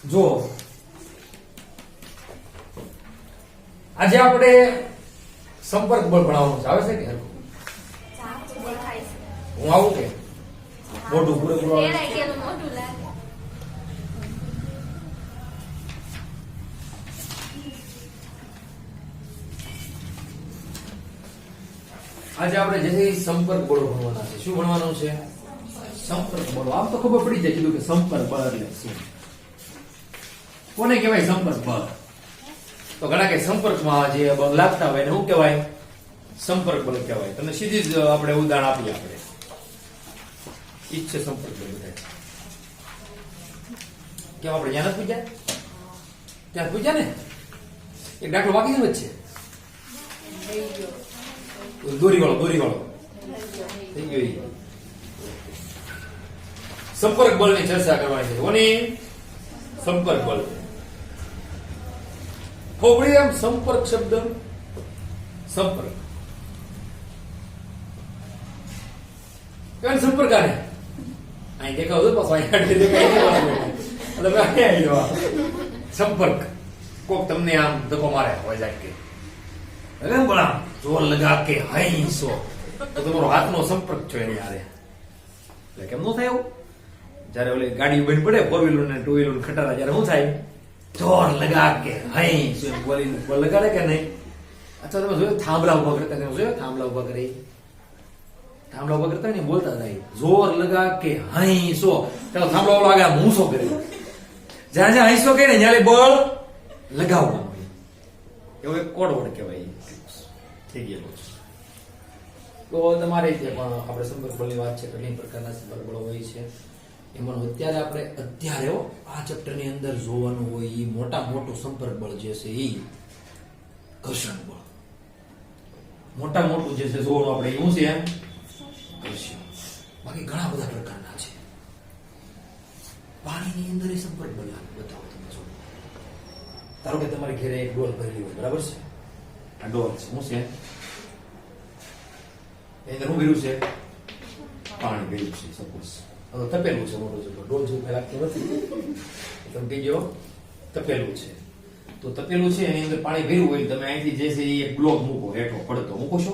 જો આજે આપણે સંપર્ક બળ ભણાવવાનું છે. આવે છે કે હું આવું કે મોઢું પૂરેપૂરું આવે? આજે આપણે જે સંપર્ક બળો ભણવાના છે. શું ભણવાનું છે? સંપર્ક બળો. આમ તો ખબર પડી જાય કીધું કે સંપર્ક બળ એટલે શું. કોને કહેવાય સંપર્ક બળ? તો ઘણા કે સંપર્કમાં જે બળ લાગતા હોય એને શું કહેવાય? સંપર્ક બળ કહેવાય. તમને સીધી જ આપણે ઉદાહરણ આપીએ. આપણે ઈચ્છે સંપર્ક બળ બધા કેમ આપણે જ્યાં નથી પૂછ્યા ત્યાં પૂછ્યા ને એક દાખલો બાકી જ છે. દોરી વાળો થઈ ગયો. સંપર્ક બળની ચર્ચા કરવાની છે. કોની? સંપર્ક બળ. ખોબડી આમ સંપર્ક શબ્દ સંપર્ક કેમ સંપર્ક આને અહીં દેખાવ તો પાછો અહીં દેખાય સંપર્ક કોક તમને આમ ધક્કો મારે હોય જાય કે અરે બળા જોર લગા કે હૈસો તો તમારો હાથનો સંપર્ક છો એની હારે. એટલે કેમ નો થાય એવું? જયારે ઓલી ગાડી બંધ પડે 4 વ્હીલર ને 2 વ્હીલર ખટારા જયારે શું થાય? જોર લગા કે હૈસો બોલીને લગાડે કે નહીં? અચ્છા તમે જોયું થાંભલા ઉભા કરતા? જોયું થાંભલા ઉભા કરે? થાંભલા ઉભા કરતા ને બોલતા થાય જોર લગા કે હૈસો. ચાલો થાંભલા વાળો આગળ મૂસો કરે. જ્યાં જ્યાં હૈસો કે ને ત્યારે બળ લગાવવાનું. એવો એક કોડવર્ડ કહેવાય. થઈ ગયેલો છે. તો તમારે જે પણ આપણે સંપર્ક બળની વાત છે, ઘણી પ્રકારના સંપર્ક બળો હોય છે. એમાં અત્યારે આ ચેપ્ટર ની અંદર જોવાનું હોય એ મોટું સંપર્ક બળ જે છે એ ઘર્ષણ બળ. મોટું જે છે જોવાનું આપણે એવું છે એમ ઘર્ષણ. બાકી ઘણા બધા પ્રકારના છે. પાણીની અંદર એ સંપર્ક બળ બતાવો તમે જો. ધારો કે તમારી ઘરે એક ડોલ ભરેલી હોય, બરાબર છે? આ ડોલ છે શું છે? એની અંદર શું ભર્યું છે? પાણી ભર્યું છે. સપોઝ તપેલું છે મોટું છે. ડોલ જેવું કઈ લાગતું નથી. તમે કહીજો તપેલું છે. તો તપેલું છે એની અંદર પાણી ભર્યું હોય. તમે અહીંથી જે છે એ બ્લોક મૂકો, હેઠો પડતો મૂકો છો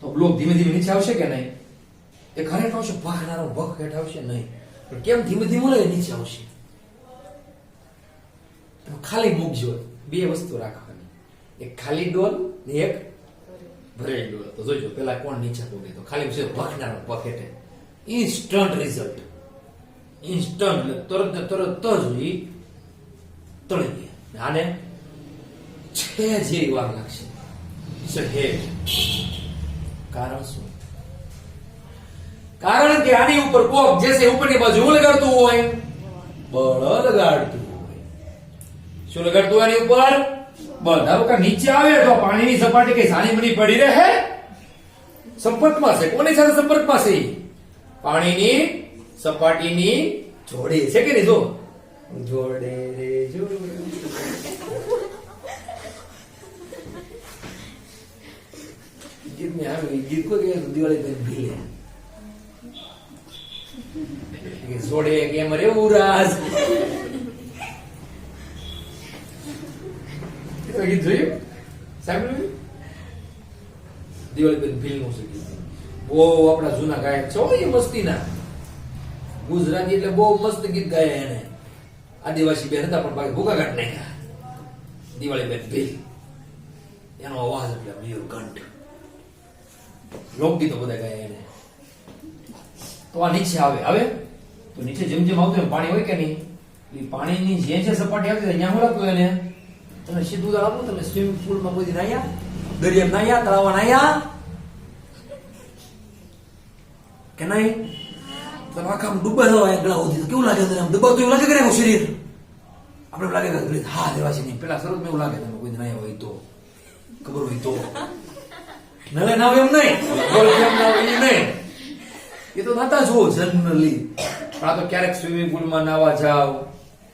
તો બ્લોક ધીમે ધીમે નીચે આવશે કે નહીં? એ ખરેખર આવશે? ભાગનારો ભગ હેઠ આવશે નહીં. પણ કેમ ધીમે ધીમે નીચે આવશે? ખાલી મૂકજો. બે વસ્તુ રાખવાની, એક ખાલી ડોલ ને એક ભરેલી ડોલ. તો જોઈજો પેલા કોણ નીચે પગે. તો ખાલી છે ભાગનારો ભગ હેઠે. Instant result. ઇન્સ્ટન્ટ તરત જ તળી દે. આને છે જેવી વાર લાગશે. સહેજ. કારણ શું? કારણ કે આની ઉપર કોક જે છે ઉપરની બાજુ હું લગાડતું હોય? બળ લગાડતું હોય. શું લગાડતું આની ઉપર? બળ. ધારો કે નીચે આવે તો પાણીની સપાટી કઈ સાની મની પડી રહે? સંપર્કમાં છે. કોની સાથે સંપર્કમાં છે? પાણીની સપાટીની જોડે છે કે નહીં? જો જોડે રે જોડે. ગીત में આવ્યું ગીત કો કે દિવાળી પર ભીલે કે જોડે કેમ રે ઉરાજ. તો ગીત જોયું? સાંભળ્યું? દિવાળી પર ભીલ નું છે. બહુ આપણા જૂના ગાયક છો એ મસ્તીના ગુજરાતી એટલે બહુ મસ્ત ગીત ગાયા એને. આદિવાસી બેન હતા પણ બાકી ભૂકા કાઢ નાખ્યા. દિવાળી બેન ભીલ એનો અવાજ એટલે મયુર કંઠ. લોકગીતો બધા ગાયા એને. તો આ નીચે આવે તો નીચે જેમ જેમ આવતું એમ પાણી હોય કે નહીં? એ પાણીની જે સપાટી આવતી ત્યાં હું લાગતું એને? તમે સીધું આપો. તમે સ્વિમિંગ પુલમાં કોઈ નાયા, દરિયા નાયા, તળાવમાં નાયા કે નહીં? તમે આખા ડૂબા જવા ગળા સુધી કેવું લાગે? ડૂબાતું એવું લાગે કે નહીં શરીર? આપણે લાગે કે હા દેવાસી નહીં. પેલા શરૂ એવું લાગે તમે કોઈ નાયા હોય તો, ખબર હોય તો. નવે નાવ એમ નહીં, નહીં. એ તો નાતા જુઓ જનરલી. પણ આ તો ક્યારેક સ્વિમિંગ પુલમાં નાવા જાવ,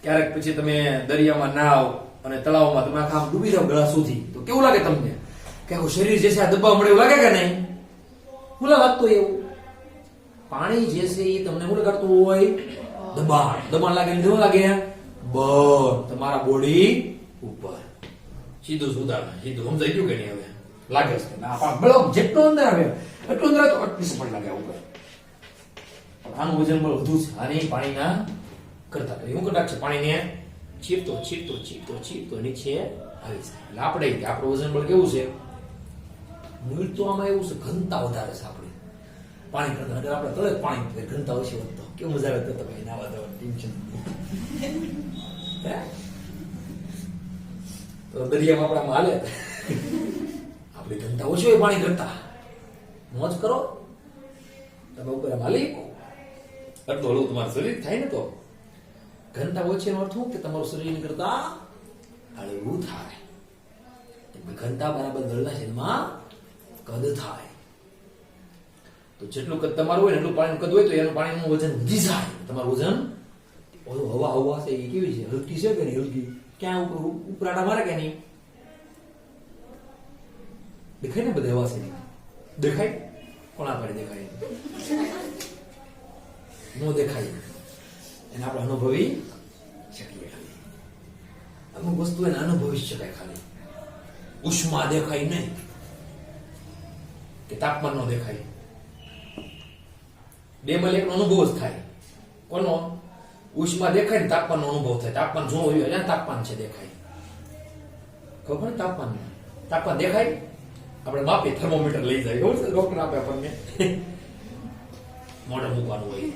ક્યારેક પછી તમે દરિયામાં નાવ અને તળાવમાં તમે આખા ડૂબી જાવ ગળા સુધી તો કેવું લાગે તમને? કે આખું શરીર જે છે આ દબાવ મળે એવું લાગે કે નહીં? હું લાગતું એવું? પાણી જે છે એ તમને શું લગાડતું હોય? દબાણ. દબાણ લાગે શું લાગે? બસ તમારા બોડી ઉપર સીધું સુધારણા સીધું સમજાઈ ગયું કે નહીં હવે લાગે છે ના પણ બ્લોક જેટલો અંદર આવે એટલું અંદર તો 38 પણ લાગે ઉપર પણ આનું વજન બળ વધુ છે આની પાણીના કરતા તો એવું કદાચ છે પાણીને છીપતો છીપતો છીપતો છીપતો નીચે આવી છે એટલે આપણે આપણું વજન બળ કેવું છે મૂળ તો આમાં એવું છે ઘનતા વધારે છે આપણે પાણી કરતા અગર આપણે તળે પાણી ઘનતા ઓછી વધતો કેવું મજા આવે તો ભાઈ નાવા દવા ટેન્શન તો દરિયામાં આપણે હાલે આપણી ઘનતા ઓછી હોય પાણી કરતા મોજ કરો તમે ઉપર હાલી અડધું હળવું તમારું શરીર થાય ને તો ઘનતા ઓછી એનો અર્થ શું કે તમારું શરીર કરતા હળવું થાય ઘનતા બરાબર દળના શરીરમાં કદ થાય તો જેટલું કદ તમારું હોય ને એટલું પાણીનું કદ હોય તો એનું પાણીનું વજન વધી જાય તમારું વજન હવા હવા છે એ કેવી છે હલકી છે કે નહીં હલકી ક્યાં ઉપરાડા મારે કે નહીં દેખાય ને બધા હવા છે દેખાય કોના પાડે દેખાય નો દેખાય એને આપણે અનુભવી શકીએ ખાલી અમુક વસ્તુ એને અનુભવી શકાય ખાલી ઉષ્મા દેખાય નહીં કે તાપમાન નો દેખાય બે માં એકનો અનુભવ જ થાય કોનો ઉષ્મા દેખાય ને તાપમાન નો અનુભવ થાય તાપમાન જો હોય એટલે તાપમાન છે દેખાય ખબર ને તાપમાન દેખાય આપણે માપીએ થર્મોમીટર લઈ જાય ખબર છે ડોક્ટર આપે આપણને મોઢે મૂકવાનું હોય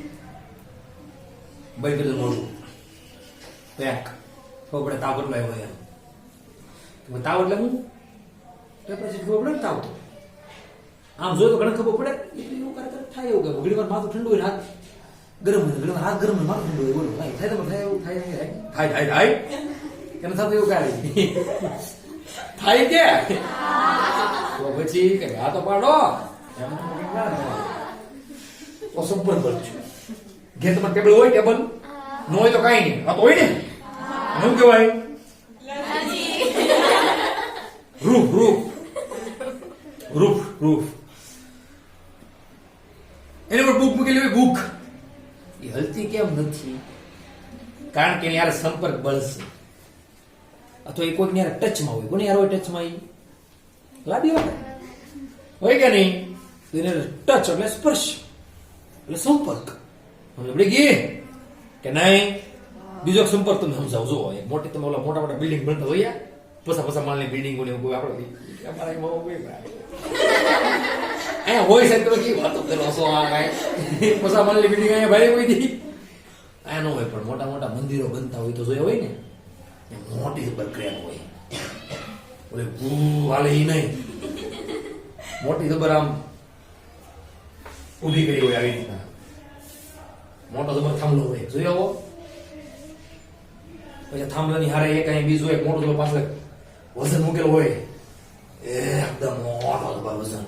ભાઈ બધું મોઢું પેક ખબર પડે તાવ કેટલો આવ્યો એમ તાવ એટલે હું તો પછી ખબર પડે ને તાવ તો આમ જોયું તો ઘણા ખબર પડે એવું કાર્ય થાય એવું કે ઘણી વાર માથું ઠંડુ હોય હાથ ગરમ હોય ઘણી વાર હાથ ગરમ હોય માથું ઠંડુ હોય બોલો થાય થાય એવું થાય એમ થતું એવું કાર્ય થાય કે તો પછી કે આ તો પાડો એમ તો સંપૂર્ણ બનશું ઘેર તમારે ટેબલ હોય ટેબલ ન હોય તો કઈ નહીં આ તો હોય ને શું કહેવાય રૂફ રૂફ રૂફ રૂફ એની પર બુક મૂકેલી હોય બુક એ હલતી કેમ નથી કારણ કે એની યાર સંપર્ક બળ છે અથવા એ કોઈક યાર ટચમાં હોય કોની યાર હોય ટચમાં એ લાદી હોય કે નહીં એને ટચ એટલે સ્પર્શ એટલે સંપર્ક આપણે ગઈ કે નહીં બીજો સંપર્ક તમે સમજાવો જો એક મોટી તમે ઓલા મોટા મોટા બિલ્ડિંગ બનતા હોય પસા માલની બિલ્ડિંગો ને કોઈ આપણે અહીંયા હોય સાહેબ તમે કેવી વાતો કરો છો આ કાંઈ પસા માલની બિલ્ડિંગ અહીંયા ભાઈ કોઈ દી અહીંયા ન હોય પણ મોટા મોટા મંદિરો બનતા હોય તો જોયા હોય ને મોટી જબર ક્રેન હોય ઓલે હાલે ઈ નહીં મોટી જબર આમ ઊભી કરી હોય આવી રીતના મોટો જબર થાંભલો હોય જોયો હો પછી થાંભલાની હારે એક અહીં બીજો એક મોટો જબર પાછળ વજન મૂકેલો હોય એકદમ મોટો જબર વજન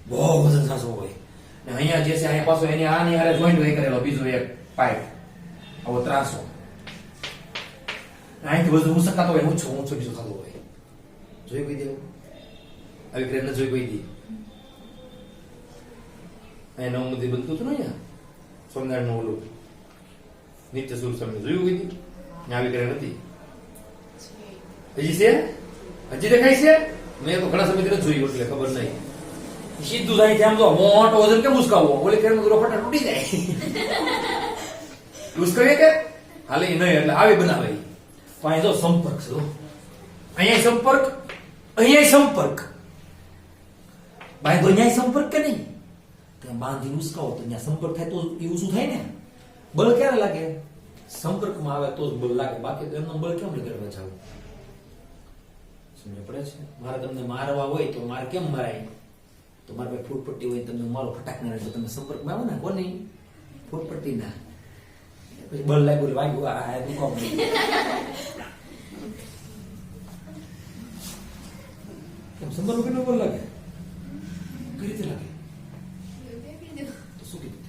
બહુ વજન સાચો હોય ને અહીંયા જે છે અહીંયા પાછો એની આની હારે જોઈન્ટ હોય કરેલો બીજો એક પાઇપ આવો ત્રાસો અહીંથી વજન ઉસકાતો હોય ઊંચો ઊંચો બીજો થતો હોય જોઈ કોઈ દેવું આવી ક્રેન જોઈ કોઈ દી અહીંયા નવું મંદિર બનતું હતું ને અહીંયા સોમનાથ નું ઓલું નિત્ય સ્વરૂપ સ્વામી જોયું કોઈ દી આવી ક્રેન હતી હજી છે હજી દેખાય છે મેં તો ઘણા સમયથી નથી જોયું એટલે ખબર નહીં સીધું જાય ત્યાં જો મોટો વજન કેમ ઉસકાવવો ઓલી ક્રેન માં ફટા તૂટી જાય ઉસકાવીએ કે હાલે નહીં એટલે આવી બનાવે તો અહીં જો સંપર્ક છે અહીંયા સંપર્ક અહીંયા સંપર્ક ભાઈ તો અહીંયા સંપર્ક કે નહીં ત્યાં બાંધીને ઉસકાવો તો અહીંયા સંપર્ક થાય તો એવું શું થાય ને બળ ક્યારે લાગે સંપર્કમાં આવે તો જ બળ લાગે બાકી તો એમનો બળ કેમ લગાડવા જાવ સમજ પડે છે મારે તમને મારવા હોય તો મારે કેમ મરાય તો મારે ભાઈ ફૂટપટ્ટી હોય તમને મારો ફટાક ના તો તમે સંપર્કમાં આવો ને કોની ફૂટપટ્ટી ના પછી બળ લાગ્યું વાગ્યું આ દુખાવ કેમ સંપર્ક કેટલો બળ લાગે કઈ રીતે લાગે તો શું કીધું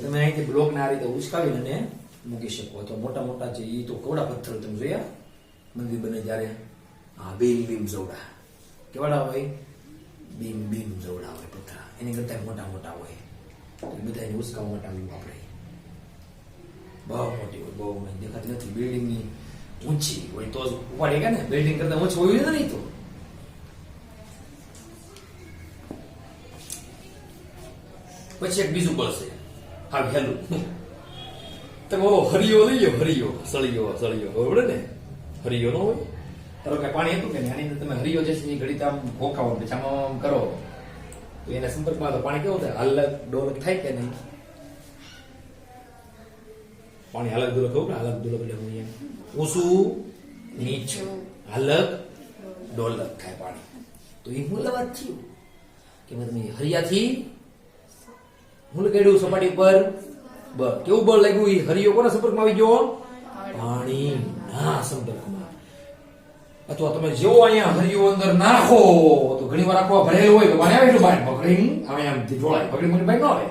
તમે અહીંથી બ્લોક ના આ રીતે ઉચકાવીને મૂકી શકો અથવા મોટા મોટા છે એ તો કવડા પથ્થર તમે જોયા મંદિર બને જ્યારે હા બીમ જવડા કેવાડા હોય બીમ જવડા હોય પથ્થર એની કરતા મોટા મોટા હોય બધાને ઉસકાવવા માટે આવી વાપરાય. બહુ મોટી હોય, બહુ દેખાતી નથી. બિલ્ડિંગની ઊંચી હોય તો જ ઉપાડે કે ને, બિલ્ડિંગ કરતા ઊંચી હોય ને નહીં તો. પછી એક બીજું બળ છે, હા હેલું. તમે ઓલો હરિયો લઈ લો, હરિયો સળિયો બરોબર ને, હરિયો નો હોય. તારો કે પાણી હતું કે આની અંદર તમે હરિયો જે છે એ ઘડી આમ ભોકાવો, પછી આમ કરો તો એના સંપર્કમાં તો પાણી કેવું થાય, અલગ ડોલક થાય કે નહીં? પાણી અલગ ડોલક કહું ને, અલગ ડોલક એટલે હું એમ ઊંચું નીચું અલગ ડોલક થાય પાણી. તો એ મૂળ વાત થયું કે તમે હરિયાથી મૂળ કાઢ્યું સપાટી પર, કેવું બળ લાગ્યું? એ હરિયો કોના સંપર્કમાં આવી ગયો? પાણીના સંપર્કમાં. અથવા તમે જેવો અહીંયા હરિયો અંદર નાખો તો ઘણી વાર આખો ભરેલું હોય તો પાણી આવે એટલું બહાર પકડી આવે, આમ જોડાય, પકડી મને બહાર ન આવે.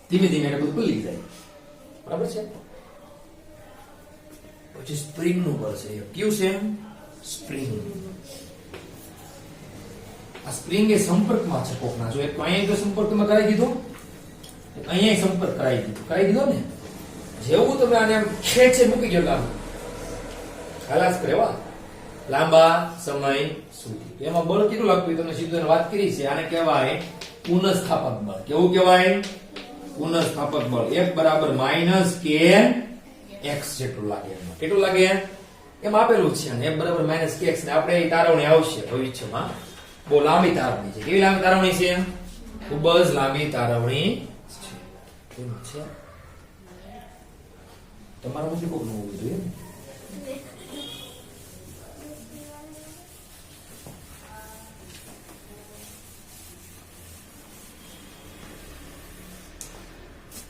ધીમે ધીમે એટલે બધું ખુલ્લી જાય. બરાબર છે. પછી સ્પ્રિંગ નું બળ છે. કયું છે? સ્પ્રિંગ. આ સ્પ્રિંગ એ સંપર્કમાં છે કોકના. જો એક અહીંયા જો સંપર્કમાં કરાવી દીધો, અહીંયા સંપર્ક કરાવી દીધો ને, જેવું તમે આને આમ ખેંચે મૂકી ગયો લાંબો ખલાસ કરેવા લાંબા સમય સુધી, એમાં બળ કેટલું લાગતું તમને સીધું વાત કરી છે. આને કહેવાય પુનઃસ્થાપક બળ. કેવું કહેવાય? પુનઃસ્થાપક બળ. F બરાબર - k x જેટલું લાગે. કેટલું લાગે એમ આપેલું છે. અને F બરાબર - k x ને આપણે તારવણી આવશે ભવિષ્યમાં. બહુ લાંબી તારવણી છે. કેવી લાંબી તારવણી છે? ખૂબ જ લાંબી તારવણી છે. તમારા મુજબ કોક નું હોવું જોઈએ.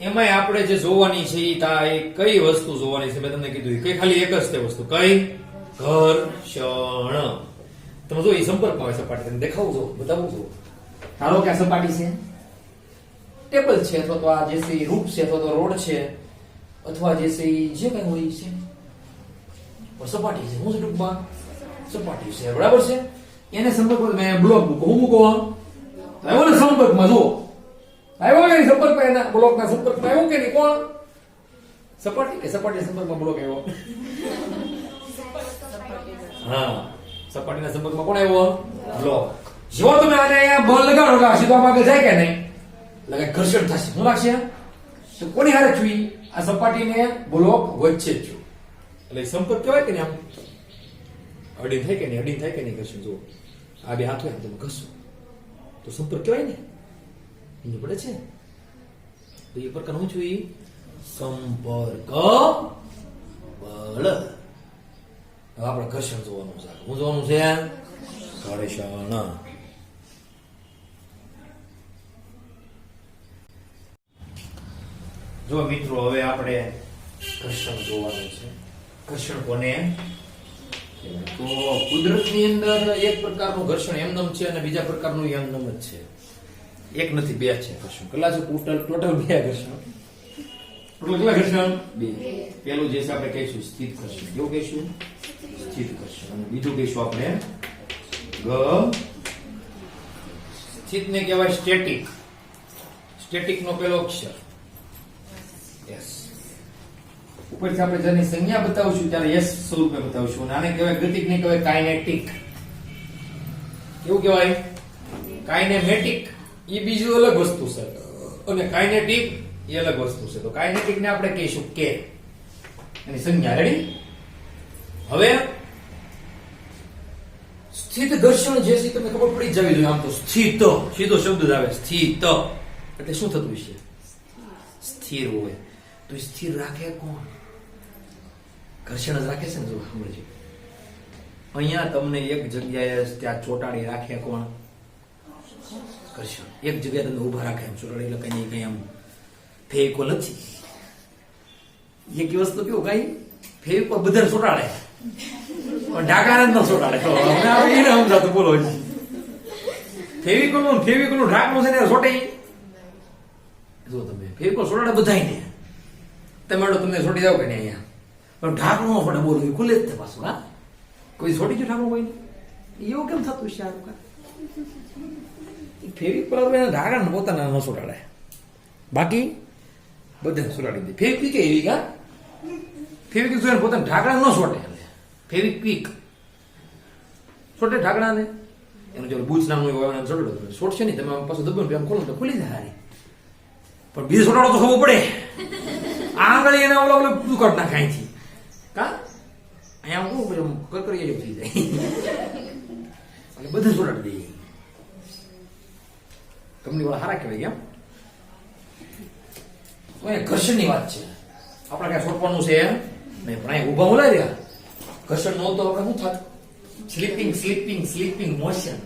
એમાં આપણે જે જોવાની છે એ કઈ વસ્તુ જોવાની છે? મેં તમને કીધું કઈ ખાલી એક જ તે વસ્તુ. કઈ? ઘર્ષણ. તમે જો એ સંપર્કમાં હોય સપાટી, તમે દેખાવું છો, બતાવું છો. ધારો કે આ સપાટી છે, ટેબલ છે, અથવા તો આ જે છે રૂપ છે, અથવા તો રોડ છે, અથવા જે છે જે કઈ હોય છે, પણ સપાટી છે. હું છે ટૂંકમાં સપાટી છે. બરાબર છે. એને સંપર્કમાં મેં બ્લોક મૂકો. હું મૂકો આવ્યો ને સંપર્કમાં. જો આવ્યો કે સંપર્કમાં, એના બ્લોકના સંપર્કમાં આવ્યો કે નહીં? કોણ? સપાટી કે સપાટી સંપર્કમાં બ્લોક આવ્યો? હા, સપાટીના સંપર્કમાં કોણ આવ્યો? બ્લોક. જો તમે આને અહીંયા બળ લગાડો એટલે સીધો આગળ જાય કે નહીં? એટલે ઘર્ષણ થશે. શું લાગશે? તો કોની હારે છું? આ સપાટીને બ્લોક વચ્ચે જ છું. એટલે સંપર્ક કહેવાય કે નહીં? આમ અડીન થાય કે નહીં? અડીન થાય કે નહીં? ઘર્ષણ. જો આ બે હાથ હોય તમે ઘસો તો સંપર્ક કહેવાય ને? સમજ પડે છે? તો એ પ્રકાર હું છું? સંપર્ક બળ. હવે આપણે ઘર્ષણ જોવાનું છે. શું જોવાનું છે? ઘર્ષણ. જો મિત્રો હવે આપણે ઘર્ષણ જોવાનું છે. ઘર્ષણ કોને કહેવાય? તો કુદરતની અંદર એક પ્રકારનું ઘર્ષણ એમનેમ છે અને બીજા પ્રકારનું એમનેમ જ છે. એક નથી, બે છે ઘર્ષણ. કેટલા છે? ટોટલ બે ઘર્ષણ. ટોટલ કેટલા ઘર્ષણ? બે. પેલું જે છે આપણે કહીશું સ્થિત ઘર્ષણ. કેવું કહીશું? સ્થિત ઘર્ષણ. અને બીજું કહીશું આપણે સ્થિત ને કહેવાય સ્ટેટિક. સ્ટેટિક નો પેલો અક્ષર S. ઉપરથી આપણે જેની સંજ્ઞા બતાવશું ત્યારે S સ્વરૂપે બતાવશું. અને આને કહેવાય ગતિક ને કહેવાય કાઇનેટિક. કેવું કહેવાય? કાઇનેમેટિક એ બીજું અલગ વસ્તુ છે અને કાઇનેટિક એ અલગ વસ્તુ છે. તો કાઇનેટિક ને આપણે કહીશું K. એની સંજ્ઞા. રેડી? હવે સ્થિત ઘર્ષણ જે છે તમને ખબર પડી જવી જોઈએ. આમ તો સ્થિત સીધો શબ્દ જ આવે. સ્થિત એટલે શું થતું છે? સ્થિર હોય. તો સ્થિર રાખે કોણ? ઘર્ષણ જ રાખે છે ને. જો સમજો, અહીંયા તમને એક જગ્યાએ ત્યાં ચોટાડી રાખે કોણ? ઘર્ષણ. એક જગ્યાએ તમને ઉભા રાખે એમ ચોટાડી, એટલે કઈ કઈ આમ ફેવિકોલ નથી. એક વસ્તુ કેવું કઈ ફેવિકોલ બધા ચોટાડે પણ ઢાકાને ન ચોટાડે. તો હવે આપણે એને સમજાતું. બોલો, ફેવિકોલ નું ઢાકણું છે ને ચોટે. જો તમે ફેવિકોલ ચોટાડે બધાને, તમે તમને છોડી જાવ કે નહીં અહીંયા, પણ ઢાંકણું પડે. બોલો, ખુલે જ પાછું. હા, કોઈ છોડી ગયું ઢાંકણું? કોઈ એવું કેમ થતું છે? ફેવિક પર એના ઢાંકણ પોતાના ન સુડાડે, બાકી બધાને સુડાડી દે. ફેવિક એવી કા ફેવિક જોઈને પોતાના ઢાંકણા ન સોટે. ફેવિક પીક સોટે ઢાંકણાને એનું જો બૂચ નામનું સોટશે નહીં. તમે પાછું દબાણ ખોલો તો ખુલી જાય હારી, પણ બીજું સોટાડો તો ખબર પડે. આંગળી એના ઓલા ઓલા દુકાળ ના ખાયથી કા અહીંયા હું કરકરી જેવું થઈ જાય અને બધું સોટાડી દઈએ. કંપની વાળા સારા કહેવાય. કેમ ઘર્ષણની વાત છે, આપણે ક્યાં સોટવાનું છે નહીં, પણ અહીંયા ઉભા બોલાય રહ્યા. ઘર્ષણ નહોતો આપણે શું થાત? Sleeping sleeping sleeping motion.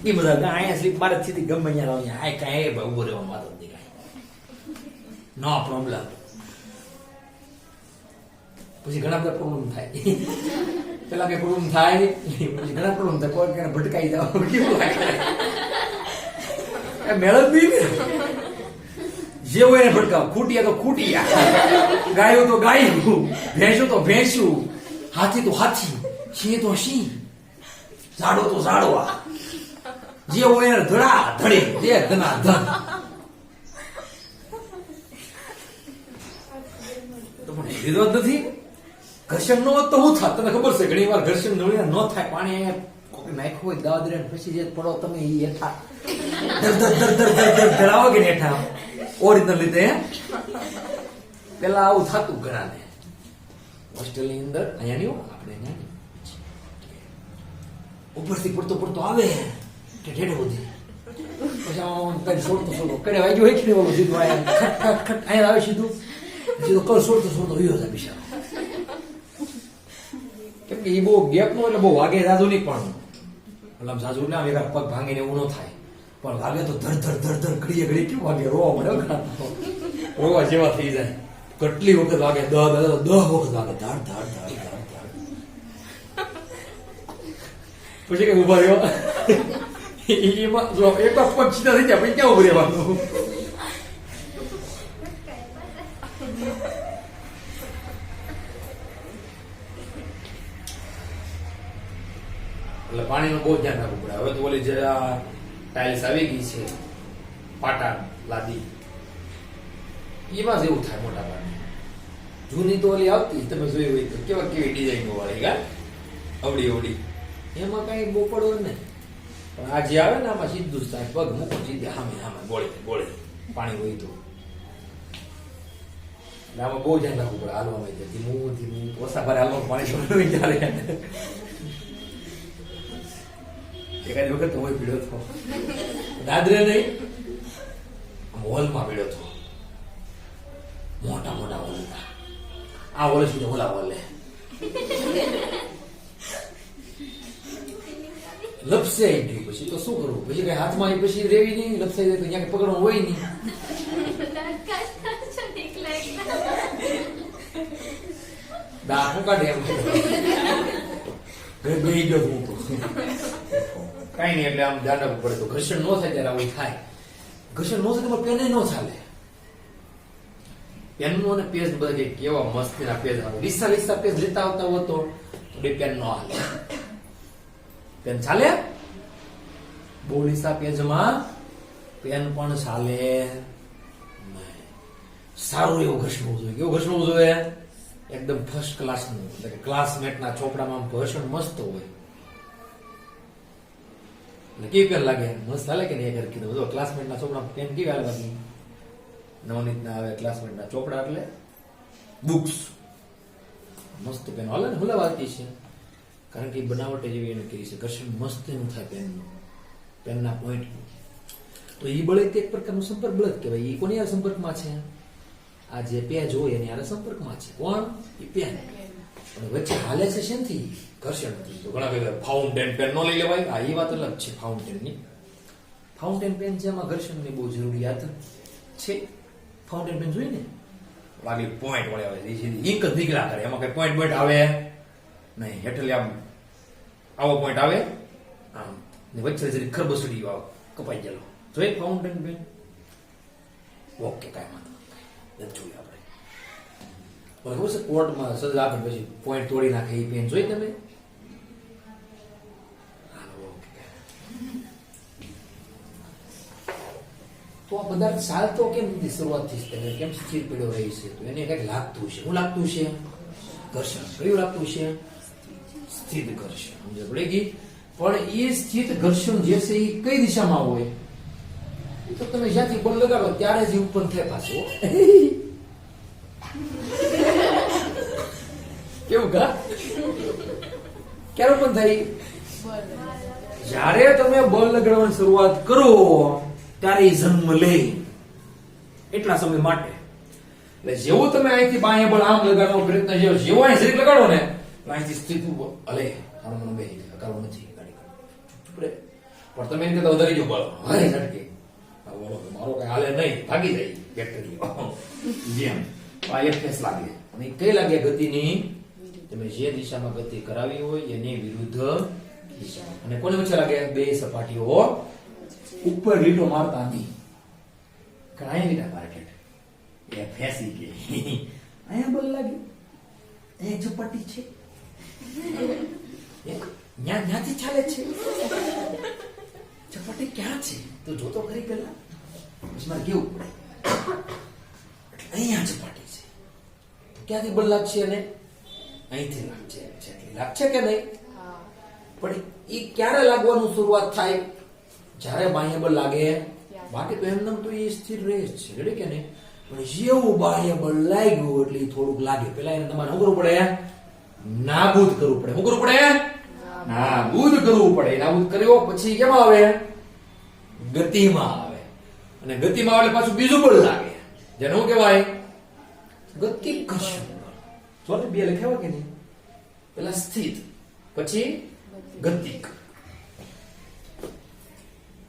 એ બધા અહીંયા સ્લીપ મારે સીધી ગમે અહીંયા આ કાંઈ ઉભો રહેવાનું વાત નથી, કાંઈ નો પ્રોબ્લેમ. પછી ઘણા બધા પ્રોબ્લેમ થાય. પેલા કઈ પ્રોબ્લેમ થાય પછી ઘણા પ્રોબ્લેમ થાય. કોઈ ભટકાઈ જાવ કેવું લાગે મેળવ બી જે હોય એને ભટકાવ. ખૂટિયા તો ખૂટિયા, ગાયું તો ગાયું, ભેંસું તો ભેંસું, હાથી તો હાથી, સિંહ તો સિંહ, ઝાડો તો ઝાડવા. જે હોય એને ધડા ધડે, જે ધના ધન. તો પણ લીધો જ નથી. ઘર્ષણ ન હોત તો શું થાત? તને ખબર છે ઘણી વાર ઘર્ષણ ન થાય. પાણી નાખ્યું હોય દાદરે પછી જે પડો તમે એ હેઠા ધરાવો કે હેઠા ઓરિજિનલ રીતે. પેલા આવું થતું ઘણાને હોસ્ટેલની અંદર. અહીંયા નહીં આપણે ઉપરથી પડતો પડતો આવે ઠેઠે સુધી પછી છોડતો કડે વાગ્યું હોય કે સીધું ખટ અહીંયા આવે સીધું કળ છોડતો રહ્યો છે બિચારો. કેમ કે એ બહુ ગેપ નો એટલે બહુ વાગે જાજુ નહીં, પણ મતલબ જાજુ ના વેગા પગ ભાંગીને એવું ન થાય, પણ વાગે તો ધડ ધડ ધડ ધડ ઘડીએ ઘડી કેવું વાગે રોવા મળે. રોવા જેવા થઈ જાય. કેટલી વખત વાગે? 10 વખત વાગે. ધાડ ધાડ ધાડ ધાડ ધાડ. પછી કઈ ઉભા રહ્યો એમાં જો એક પગ સીધા થઈ જાય પછી ક્યાં ઉભું રહેવાનું? એટલે પાણીનું બહુ ધ્યાન રાખવું પડે. હવે તો ઓલી જે ટાઇલ્સ આવી ગઈ છે પાટા લાદી, એમાં જ એવું થાય મોટા ભાગે. જૂની તો ઓલી આવતી તમે જોઈ હોય તો કેવા કેવી ડિઝાઇનો વાળી કા અવડી અવડી, એમાં કઈ બહુ પડવો નહીં. પણ આ જે આવે ને આમાં સીધું જ થાય. પગ મૂકો સીધે સામે સામે ગોળે ગોળે પાણી હોય તો. એટલે આમાં બહુ ધ્યાન રાખવું પડે. હાલવામાં ધીમું ધીમું ઓછા ભારે હાલવાનું પાણી છોડવું ચાલે. એકાદ વખત તો હોય પીડ્યો હતો દાદરે નહીં, હોલમાં પીડ્યો હતો. મોટા મોટા હોલ હતા. આ હોલ સુધી ઓલા હોલે લપસાઈ ગયું. પછી તો શું કરવું? પછી કઈ હાથમાં પછી રેવી નહીં. લપસાઈ જાય તો ત્યાં પકડવાનું હોય નહીં. દાખલો કાઢે એમ બે ગયો હું તો કઈ નહીં. એટલે આમ ધ્યાન રાખવું પડે. તો ઘર્ષણ ન થાય ત્યારે આવું થાય. ઘર્ષણ ન થાય તો પેન ન ચાલે. પેનનું અને પેજ બધા કેવા મસ્તીના પેજ આવે. લીસા લીસા પેજ લેતા આવતા હોય તો બે પેન ન હાલે. પેન ચાલે? બહુ લીસા પેજમાં પેન પણ ચાલે નહીં. સારું એવું ઘસવું જોઈએ. કેવું ઘસવું જોઈએ? એકદમ ફર્સ્ટ ક્લાસનું. એટલે કે ક્લાસમેટના ચોપડામાં ઘર્ષણ મસ્ત હોય. એટલે કેવી પેન લાગે? મસ્ત હાલે કે નહીં? કીધું બધો ક્લાસમેટના ચોપડા પેન કેવી હાલે? બાકી નવનીતના આવે ક્લાસમેટના ચોપડા એટલે બુક્સ મસ્ત પેન હાલે ને. હુલાવાતી છે કારણ કે બનાવટ જેવી એને કરી છે. ઘર્ષણ મસ્ત એનું થાય પેનનું, પેનના પોઈન્ટ. તો એ બળદ એક પ્રકારનું સંપર્ક બળદ કહેવાય. એ કોની યાર સંપર્કમાં છે? આ જે પેજ હોય એની યાર સંપર્કમાં છે. કોણ? એ પેન. પણ વચ્ચે હાલે છે શેનથી? ઘર્ષણથી. તો ઘણા બધા ફાઉન્ટેન પેન ન લઈ લેવાય. આ એ વાત અલગ છે ફાઉન્ટેનની. ફાઉન્ટેન પેન છે એમાં ઘર્ષણની બહુ જરૂરિયાત છે. ફાઉન્ટેન પેન જોઈ ને આગળ પોઈન્ટ વળે આવે, ઇંક જ નીકળ્યા કરે. એમાં કઈ પોઈન્ટ પોઈન્ટ આવે નહીં. હેઠળ આમ આવો પોઈન્ટ આવે આમ, ને વચ્ચે જરી ખરબસડી આવે કપાઈ ગયેલો. જોઈ ફાઉન્ટેન પેન? ઓકે, કાંઈ વાંધો નહીં. જોયું આપણે. પણ ખબર છે કોર્ટમાં સજા આપે પછી પોઈન્ટ તોડી નાખે એ પેન જોઈ તમે? તો આ પદાર્થ ચાલતો કેમ નથી શરૂઆતથી જ તેને કેમ સ્થિર પડ્યો રહે છે? તો એને કંઈક લાગતું છે. શું લાગતું છે? ઘર્ષણ. કયું લાગતું છે? સ્થિત ઘર્ષણ. સમજ પડી ગઈ? પણ એ સ્થિત ઘર્ષણ જે છે એ કઈ દિશામાં હોય? એ તો તમે જ્યાંથી બળ લગાડો ત્યારે જ ઉત્પન્ન થાય પાછું. કેવું કા? ક્યારે ઉત્પન્ન થાય? જ્યારે તમે બળ લગાડવાની શરૂઆત કરો ત્યારે એ જન્મ લે, એટલા સમય માટે. એટલે જેવું તમે અહીંથી બાહ્ય બળ આમ લગાડવાનો પ્રયત્ન જેવો અહીં શરીર લગાડો ને અહીંથી સ્થિત હલે હારું મને બેહી જાય કારો નથી ગાડી પણ તમે એને કહેતા વધારી જો બળ હારે ઝટકે મારો કઈ હાલે નહીં ભાગી જાય બેક્ટેરિયા જેમ આ એક ફેસ લાગે અને કઈ લાગે ગતિની તમે જે દિશામાં ગતિ કરાવી હોય એની વિરુદ્ધ દિશા. અને કોને વચ્ચે લાગે? બે સપાટીઓ ઉપર લીટો મારતા નહીં. ઘણા લીટા માર્કેટ એ ફેસી કે અહીંયા બળ લાગે અહીંયા ઝપાટી છે ન્યાથી ચાલે છે ઝપાટી ક્યાં છે તો જોતો ખરી પેલા પછી મારે કેવું પડે અહીંયા ઝપાટી છે ક્યાંથી બળ લાગશે? અને અહીંથી લાગશે. લાગશે કે નહીં? પણ એ ક્યારે લાગવાનું શરૂઆત થાય? જ્યારે બાહ્ય બળ લાગે. બાકી તો એમને તો એ સ્થિર રહે જ છે, રેડી કે નહીં? પણ જેવું બાહ્ય બળ લાગ્યું એટલે થોડુંક લાગે. પેલા એને તમારે શું કરવું પડે? નાબૂદ કરવું પડે. શું કરવું પડે? નાબૂદ કરવું પડે. નાબૂદ કર્યો પછી કેમાં આવે? ગતિમાં આવે. અને ગતિમાં આવે પાછું બીજું બળ લાગે જેને શું કહેવાય? ગતિ ઘર્ષણ બળ. જો બે લખ્યા કે નહીં? પેલા સ્થિત પછી ગતિક.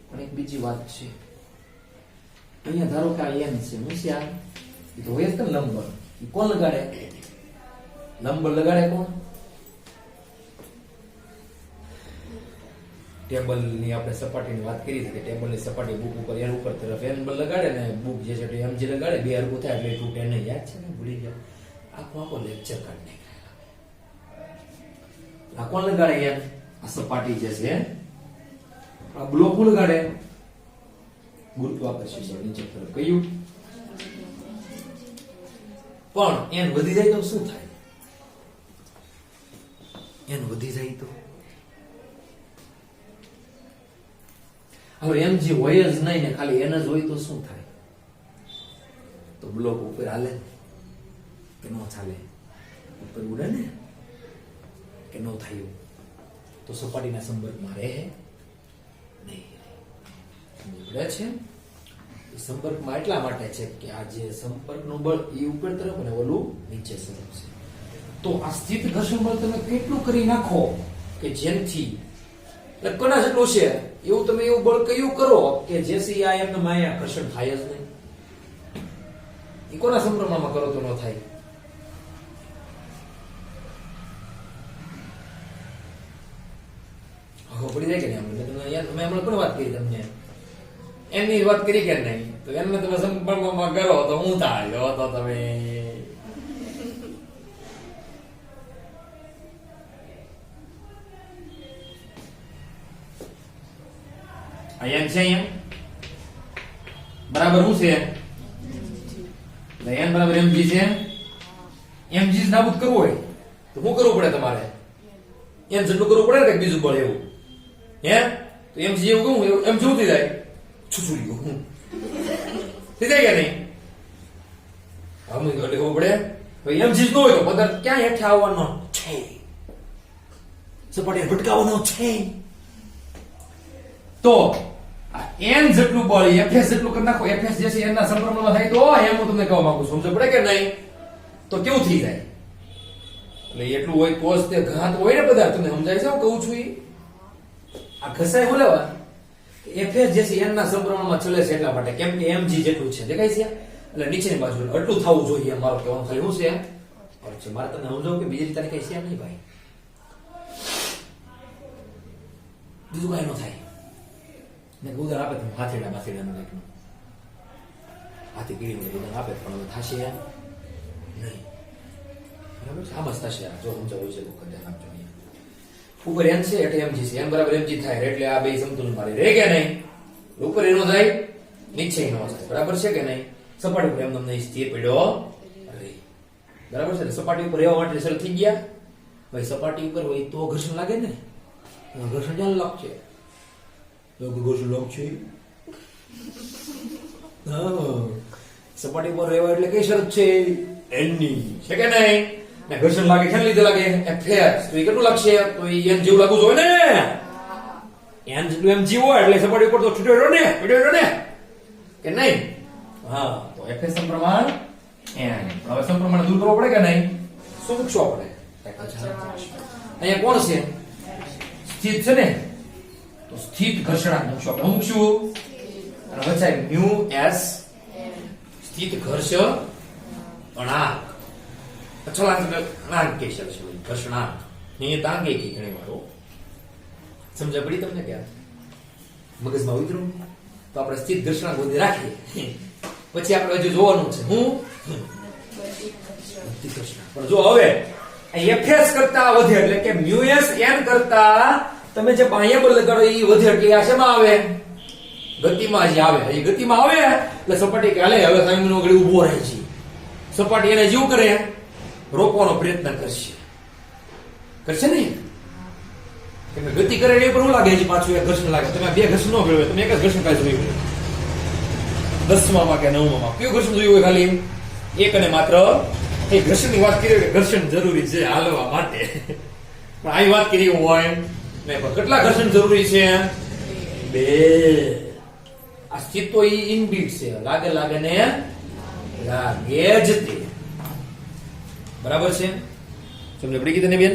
પણ એક બીજી વાત છે અહીંયા ધારો કે આ એન છે હું છે આ એ તો હોય જ ને લંબ બળ. એ કોણ લગાડે? લંબ બળ લગાડે કોણ? ટેબલ ની આપણે સપાટીની વાત કરી હતી કે ટેબલ ની સપાટી બુક ઉપર એર ઉપર તરફ એન બળ લગાડે ને બુક જે છે એમ જે લગાડે બે હરકું થાય એટલે તૂટે નહીં. યાદ છે ને? ભૂલી ગયા. આખો લેક્ચર કાઢી નાખ્યા. આ કોણ લગાડે? એમ આ સપાટી જે છે આ બ્લોક લગાડે ગુરુત્વાકર્ષણ બળ નીચે તરફ. કયું? પણ એન વધી જાય તો શું થાય? એન વધી જાય તો હવે એમ જે હોય જ નહીં ને ખાલી એન જ હોય તો શું થાય? તો બ્લોક ઉપર હાલે કે નો ચાલે? ઉપર ઉડે ને કે નો થાય? તો સપાટીના સંપર્કમાં રહે નહીં. ઉડે છે સંપર્કમાં એટલા માટે છે કે આ જે સંપર્કનું બળ એ ઉપર તરફ અને ઓલું નીચે તરફ છે. તો આ સ્થિત ઘર્ષણ બળ તમે કેટલું કરી નાખો કે જેનથી એટલે કોના જેટલું છે એવું તમે એવું બળ કયું કરો કે જેથી આ એમને માયા ઘર્ષણ થાય જ નહીં. એ કોના સંપર્કમાં કરો તો ન થાય? પડી જાય કે નહીં? અમે હમણાં પણ વાત કરી તમને એમની વાત કરી કે નહીં? તો એમને તમે સંપર્કમાં કરો તો હું થાય તો તમે અહીંયા છે અહીંયા બરાબર શું છે? એન બરાબર mg છે. mg નાબૂદ કરવું હોય તો શું કરવું પડે તમારે? એમ જેટલું કરવું પડે ને બીજું બળ એવું હે તો mg એવું કહું એમ જેવું થઈ જાય છુછુરી ગયું થઈ જાય કે નહીં? આમ એટલે ખબર પડે mg ન હોય તો પદાર્થ ક્યાં હેઠે આવવાનો છે? સપાટી ભટકાવવાનો છે. તો n જેટલું બળ fs જેટલું કરી નાખો. fs જે છે n ના સંપર્કમાં થાય તો એમ હું તમને કહેવા માંગુ છું. સમજ પડે કે નહીં? તો કેવું થઈ જાય? એટલે એટલું હોય તો જ તે ઘાત હોય ને બધા. તમને સમજાય છે હું કહું છું? આ ઘસાય હું લેવા fs જે છે n ના સંપર્કમાં ચલે છે એટલા માટે કેમ કે mg જેટલું છે દેખાય છે. એટલે નીચેની બાજુ એટલું થવું જોઈએ મારો કહેવાનું ખાલી શું છે મારે તમને સમજાવું કે બીજી રીતે કઈ છે નહીં ભાઈ, બીજું કઈ ન થાય. ને ઉદાહરણ આપે તમે હાથેડા બાથેડાનું કંઈકનું હાથી કીડીનું ઉદાહરણ આપે પણ હવે થશે નહીં. બરાબર છે? આમ જ થશે. જો સમજાવ્યું છે તો ધ્યાન આપજો. અહીંયા ઉપર n છે એટલે mg છે. m બરાબર mg થાય એટલે આ બે સમતુલ મારી રહે કે નહીં? ઉપર એનો થાય નીચે નો જાય. બરાબર છે કે નહીં? સપાટી ઉપર એમ નહીં સ્થિર પડ્યો રહે. બરાબર છે ને? સપાટી ઉપર રહેવા માટે શરૂ થઈ ગયા. ભાઈ સપાટી ઉપર હોય તો ઘર્ષણ લાગે ને. ઘર્ષણ ક્યાં લાગશે? ઘર્ષણ લાગશે. સપાટી પર રહેવા એટલે કઈ શરત છે? એની છે કે નહીં? ને ઘર્ષણ લાગે કેમ લીધે લાગે? એફએસ. તો એ કેટલું લાગશે? તો એ એન જેવું લાગવું જોઈએ ને. એન જેટલું એમ જીવો એટલે સપાટી ઉપર તો છૂટ્યો રહ્યો ને કે નહીં? હા, તો એફએસ સમપ્રમાણ એન. હવે સમપ્રમાણ દૂર કરવો પડે કે નહીં? શું મૂકશું આપણે? અહીંયા કોણ છે? સ્થિત છે ને, તો સ્થિત ઘર્ષણાંક મૂકશું આપણે. મૂકશું અને વચ્ચે મ્યુ એસ સ્થિત ઘર્ષણાંક. અચળાંક કહી શકશે ઘર્ષણાંક. અહીંયા તાંગે કી ઘણી વાર સમજ પડી તમને? ક્યાં મગજમાં ઉતરું તો આપણે સ્થિત ઘર્ષણાંક સુધી રાખીએ. પછી આપણે હજુ જોવાનું છે હું પણ જો હવે એફએસ કરતા વધે એટલે કે મ્યુ એસ એન કરતા તમે જે બાહ્ય બળ લગાડો એ વધે એટલે આ શેમાં આવે? ગતિમાં જ આવે. એ ગતિમાં આવે એટલે સપાટી કે હાલે હવે સામેનો ઘડી ઊભો રહે છે. સપાટી એને જેવું કરે રોકવાનો પ્રયત્ન કરશે નહીં. તમે ગતિ કરે એ પર શું લાગે છે? પાછું એક ઘર્ષણ લાગે. તમે બે ઘર્ષણ ન ભેળવે, તમે એક જ ઘર્ષણ કાંઈ જોયું 10માં કે 9માં કયું ઘર્ષણ જોયું હોય? ખાલી એક અને માત્ર એ ઘર્ષણની વાત કરી કે ઘર્ષણ જરૂરી છે હાલવા માટે. પણ આ વાત કરી હોય ને કેટલા ઘર્ષણ જરૂરી છે? 2. આ સ્થિત તો ઇનબિલ્ટ છે. લાગે ને લાગે જ તે. બરાબર છે? સમજ પડી ગઈ તને બેન?